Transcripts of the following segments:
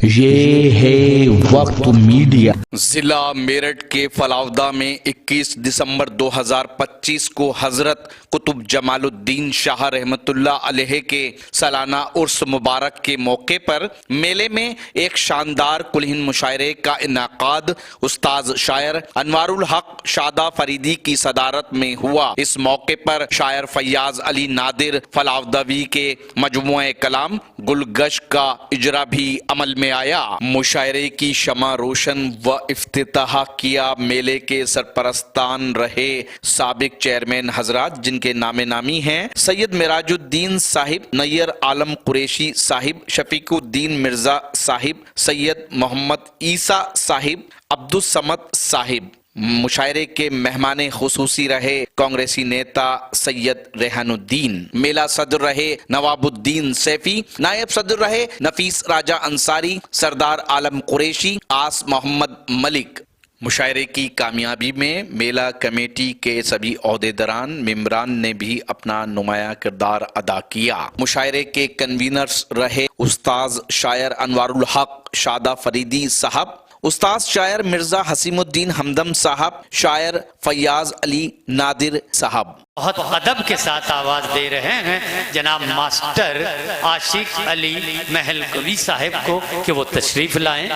یہ ہے وقت میڈیا۔ ضلع میرٹھ کے فلاودہ میں 21 دسمبر 2025 کو حضرت قطب جمال الدین شاہ رحمۃ اللہ علیہ کے سالانہ عرس مبارک کے موقع پر میلے میں ایک شاندار کلہن مشاعرے کا انعقاد استاذ شاعر انوار الحق شادہ فریدی کی صدارت میں ہوا۔ اس موقع پر شاعر فیاض علی نادر فلاودوی کے مجموعہ کلام گلگش کا اجرا بھی عمل میں آیا۔ مشاعرے کی شمع روشن و افتتاح کیا میلے کے سرپرستان رہے سابق چیئرمین حضرات جن کے نام نامی ہیں سید معراج الدین صاحب، نیر عالم قریشی صاحب، شفیق الدین مرزا صاحب، سید محمد عیسیٰ صاحب، عبدالصمد صاحب۔ مشاعرے کے مہمان خصوصی رہے کانگریسی نیتا سید ریحان الدین۔ میلہ صدر رہے نواب الدین سیفی، نائب صدر رہے نفیس راجہ انصاری، سردار عالم قریشی، آس محمد ملک۔ مشاعرے کی کامیابی میں میلہ کمیٹی کے سبھی عہدیداران ممبران نے بھی اپنا نمایاں کردار ادا کیا۔ مشاعرے کے کنوینرز رہے استاذ شاعر انوار الحق شادہ فریدی صاحب، استاذ شاعر مرزا حسیم الدین ہمدم صاحب، شاعر فیاض علی نادر صاحب۔ بہت ادب کے ساتھ آواز دے رہے ہیں جناب ماسٹر عاشق علی محل قوی صاحب کو کہ وہ تشریف لائیں،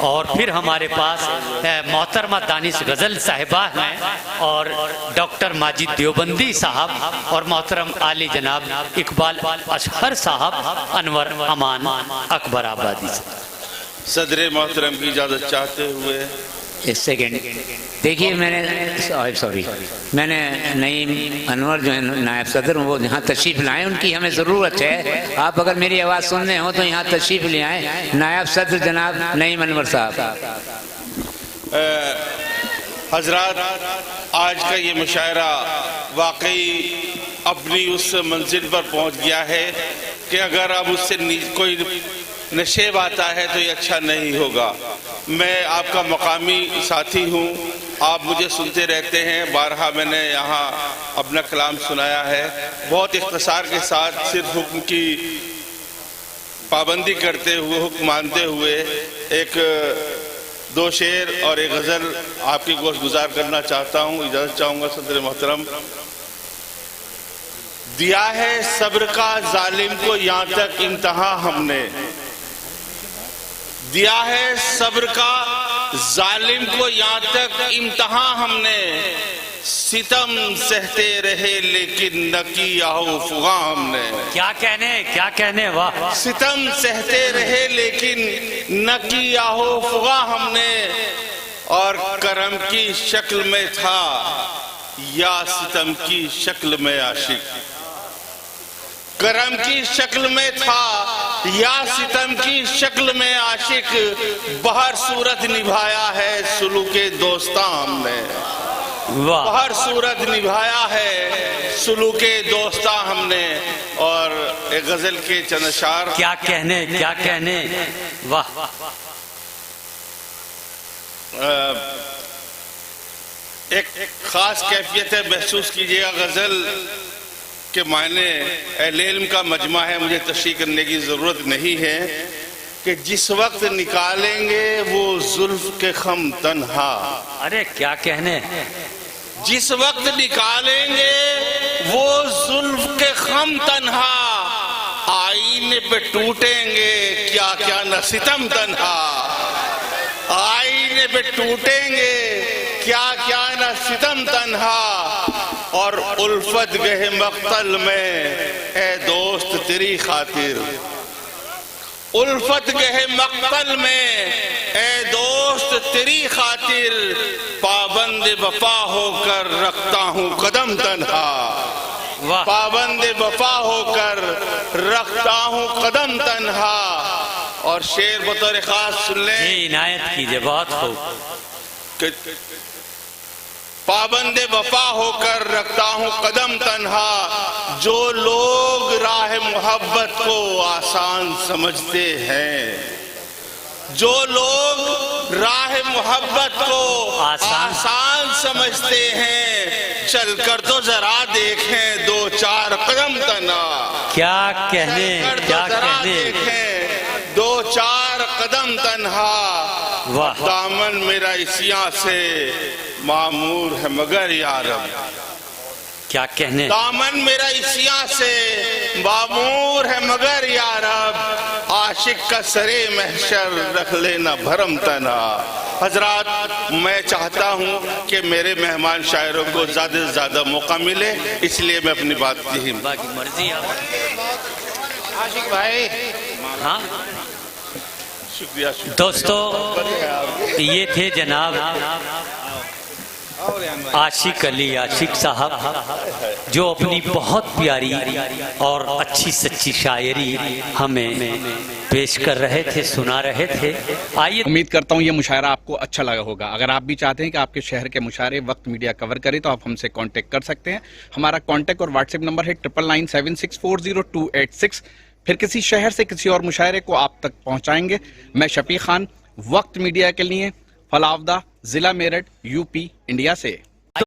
اور پھر ہمارے پاس محترمہ دانش غزل صاحبہ ہیں اور ڈاکٹر ماجد دیوبندی صاحب اور محترم عالی جناب اقبال اشہر صاحب، انور امان اکبر آبادی سے۔ صدر محترم کی اجازت چاہتے ہوئے ایک سیکنڈ دیکھیے، میں نے نعیم انور جو ہے نائب صدر وہ یہاں تشریف لائیں، ان کی ہمیں ضرورت ہے۔ آپ اگر میری آواز سننے ہو تو یہاں تشریف لے آئیں۔ نائب صدر جناب نعیم انور صاحب۔ حضرات، آج کا یہ مشاعرہ واقعی اپنی اس منزل پر پہنچ گیا ہے کہ اگر اب اس سے کوئی نشیب آتا ہے تو یہ اچھا نہیں ہوگا۔ میں آپ کا مقامی ساتھی ہوں، آپ مجھے سنتے رہتے ہیں، بارہا میں نے یہاں اپنا کلام سنایا ہے۔ بہت اختصار کے ساتھ صرف حکم کی پابندی کرتے ہوئے، حکم مانتے ہوئے ایک دو شعر اور ایک غزل آپ کی گوش گزار کرنا چاہتا ہوں۔ اجازت چاہوں گا صدر محترم۔ دیا ہے صبر کا ظالم کو یہاں تک انتہا ہم نے، دیا ہے صبر کا ظالم کو یہاں تک امتحان ہم نے، ستم سہتے رہے لیکن نہ کیا ہو فغاں ہم نے۔ کیا کہنے واہ! ستم سہتے رہے لیکن نہ کیا ہو فغاں ہم نے، اور کرم کی شکل میں تھا یا ستم کی شکل میں عاشق، کرم کی شکل میں تھا یا ستم کی شکل میں عاشق، بہر صورت نبھایا ہے سلوک دوستاں ہم نے، بہر صورت نبھایا ہے سلوک دوستاں ہم نے۔ اور ایک غزل کے چند اشعار۔ کیا کہنے واہ! ایک خاص کیفیت ہے، محسوس کیجئے گا۔ غزل کے معنی اہل علم کا مجمع ہے، مجھے تشریح کرنے کی ضرورت نہیں ہے کہ جس وقت نکالیں گے وہ زلف کے خم تنہا، ارے کیا کہنے! جس وقت نکالیں گے وہ زلف کے خم تنہا، آئینے پہ ٹوٹیں گے کیا کیا نہ ستم تنہا، آئینے پہ ٹوٹیں گے کیا کیا نہ ستم تنہا، اور الفت گہ مقتل میں اے دوست تیری خاطر، الفت گہ مقتل میں اے دوست تیری خاطر، پابند وفا ہو کر رکھتا ہوں قدم تنہا، پابند وفا ہو کر رکھتا ہوں قدم تنہا۔ اور شعر بطور خاص سن لیں، عنایت کیجئے، بہت خوب۔ پابند وفا ہو کر رکھتا ہوں قدم تنہا، جو لوگ راہ محبت کو آسان سمجھتے ہیں، جو لوگ راہ محبت کو آسان سمجھتے ہیں، چل کر تو ذرا دیکھیں دو چار قدم تنہا، کیا کہنے! دو چار قدم تنہا واہ دامن میرا اسیاں سے معمور ہے مگر یا رب کیا کہنے دامن میرا اسیاں سے معمور ہے مگر یا رب عاشق کا سرے محشر رکھ لینا بھرم تنہا حضرات میں چاہتا ہوں کہ میرے مہمان شاعروں کو زیادہ سے زیادہ موقع ملے اس لیے میں اپنی بات کی باقی مرضی آپ عاشق بھائی ہاں شکریہ دوستو یہ تھے جناب عاشق علی عاشق صاحب جو اپنی بہت پیاری اور اچھی سچی شاعری ہمیں پیش کر رہے تھے سنا رہے تھے آئیے امید کرتا ہوں یہ مشاعرہ آپ کو اچھا لگا ہوگا. اگر آپ بھی چاہتے ہیں کہ آپ کے شہر کے مشاعرے وقت میڈیا کور کرے تو آپ ہم سے کانٹیکٹ کر سکتے ہیں. ہمارا کانٹیکٹ اور واٹس ایپ نمبر ہے 9997640286. پھر کسی شہر سے کسی اور مشاعرے کو آپ تک پہنچائیں گے. میں شفیق خان وقت میڈیا کے لیے فلاودہ ضلع میرٹھ UP انڈیا سے.